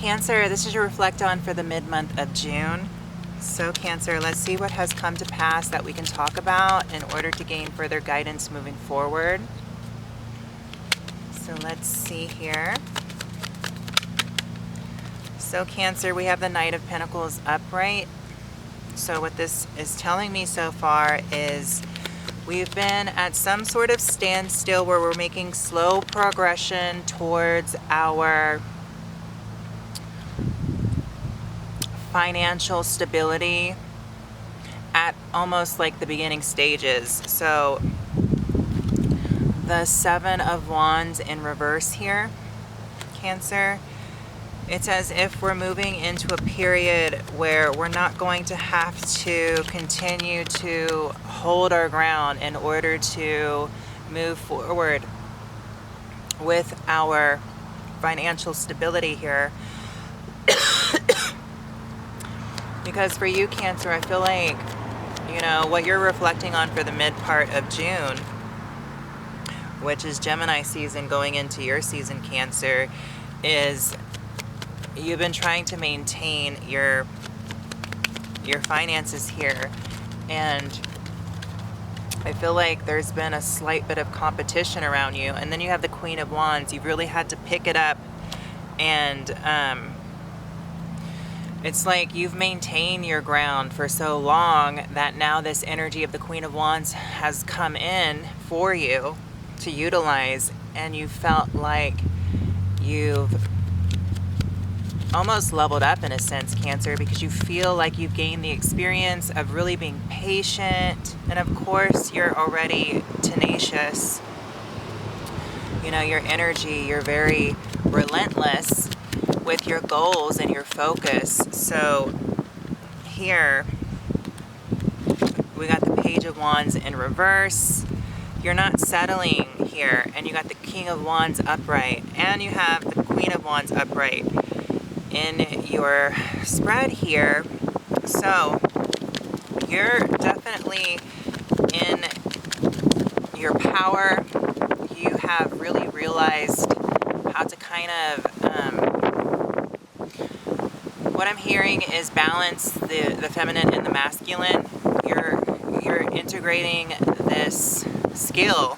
Cancer, this is your reflect on for the mid-month of June. So Cancer, let's see what has come to pass that we can talk about in order to gain further guidance moving forward. So let's see here. So Cancer, we have the Knight of Pentacles upright. So what this is telling me so far is we've been at some sort of standstill where we're making slow progression towards our financial stability at almost like the beginning stages. So the Seven of Wands in reverse here, Cancer, it's as if we're moving into a period where we're not going to have to continue to hold our ground in order to move forward with our financial stability here. Because for you, Cancer, I feel like, you know, what you're reflecting on for the mid part of June, which is Gemini season going into your season, Cancer, is you've been trying to maintain your finances here. And I feel like there's been a slight bit of competition around you. And then you have the Queen of Wands. You've really had to pick it up, and it's like you've maintained your ground for so long that now this energy of the Queen of Wands has come in for you to utilize, and you felt like you've almost leveled up in a sense, Cancer, because you feel like you've gained the experience of really being patient, and of course you're already tenacious. You know, your energy, you're very relentless with your goals and your focus. So here we got the Page of Wands in reverse. You're not settling here, and you got the King of Wands upright, and you have the Queen of Wands upright in your spread here. So you're definitely in your power. You have really realized how to kind of what I'm hearing is balance the feminine and the masculine. You're integrating this skill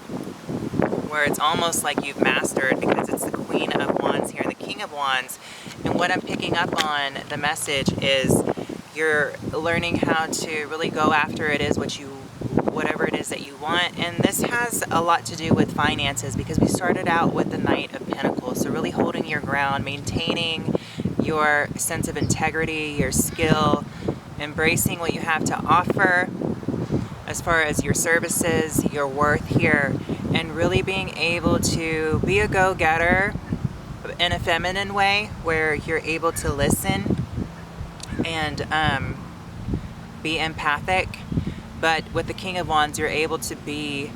where it's almost like you've mastered, because it's the Queen of Wands here and the King of Wands. And what I'm picking up on, the message is you're learning how to really go after whatever it is that you want. And this has a lot to do with finances, because we started out with the Knight of Pentacles. So really holding your ground, maintaining your sense of integrity, your skill, embracing what you have to offer as far as your services, your worth here, and really being able to be a go-getter in a feminine way where you're able to listen and be empathic. But with the King of Wands, you're able to be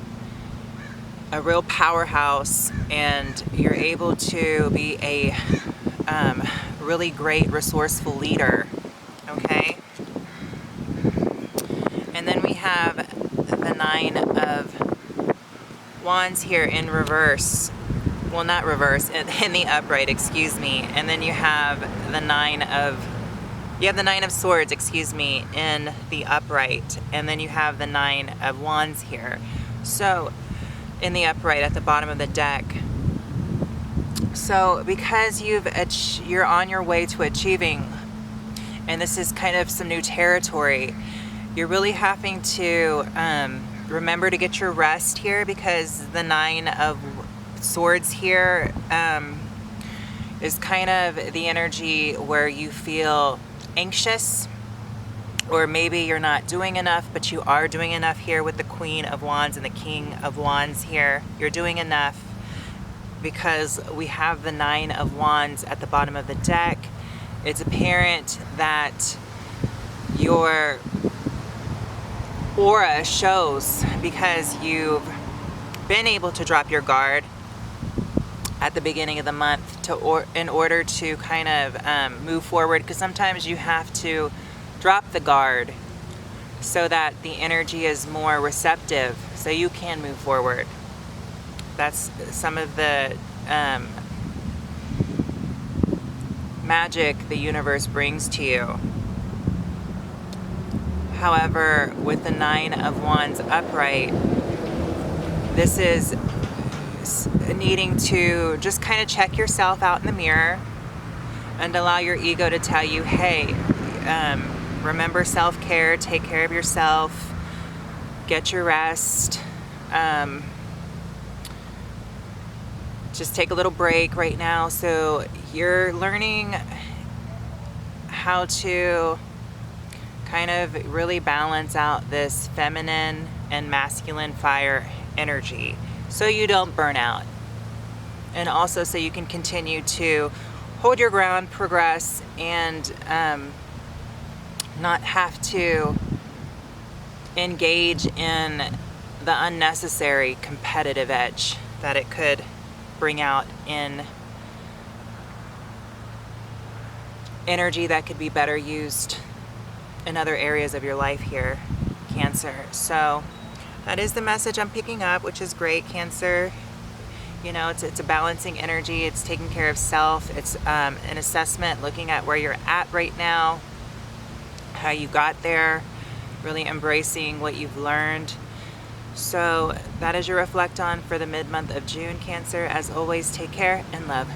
a real powerhouse, and you're able to be a really great resourceful leader. Okay? And then we have the Nine of Wands here in reverse. Well, not reverse, in the upright, excuse me. And then you have the Nine of Swords, excuse me, in the upright. And then you have the Nine of Wands here. So, in the upright at the bottom of the deck. So, because you're on your way to achieving, and this is kind of some new territory, you're really having to remember to get your rest here, because the Nine of Swords here is kind of the energy where you feel anxious, or maybe you're not doing enough, but you are doing enough here with the Queen of Wands and the King of Wands here. You're doing enough because we have the Nine of Wands at the bottom of the deck. It's apparent that your aura shows, because you've been able to drop your guard at the beginning of the month in order to kind of move forward, because sometimes you have to drop the guard so that the energy is more receptive so you can move forward. That's some of the magic the universe brings to you. However, with the 9 of Wands upright, this is needing to just kind of check yourself out in the mirror and allow your ego to tell you, hey, remember self-care, take care of yourself, get your rest, just take a little break right now. So you're learning how to kind of really balance out this feminine and masculine fire energy so you don't burn out, and also so you can continue to hold your ground, progress, and not have to engage in the unnecessary competitive edge that it could bring out in energy that could be better used in other areas of your life here, Cancer. So that is the message I'm picking up, which is great, Cancer. You know, it's a balancing energy. It's taking care of self. It's an assessment, looking at where you're at right now, how you got there, really embracing what you've learned. So that is your reflect on for the mid-month of June, Cancer. As always, take care and love.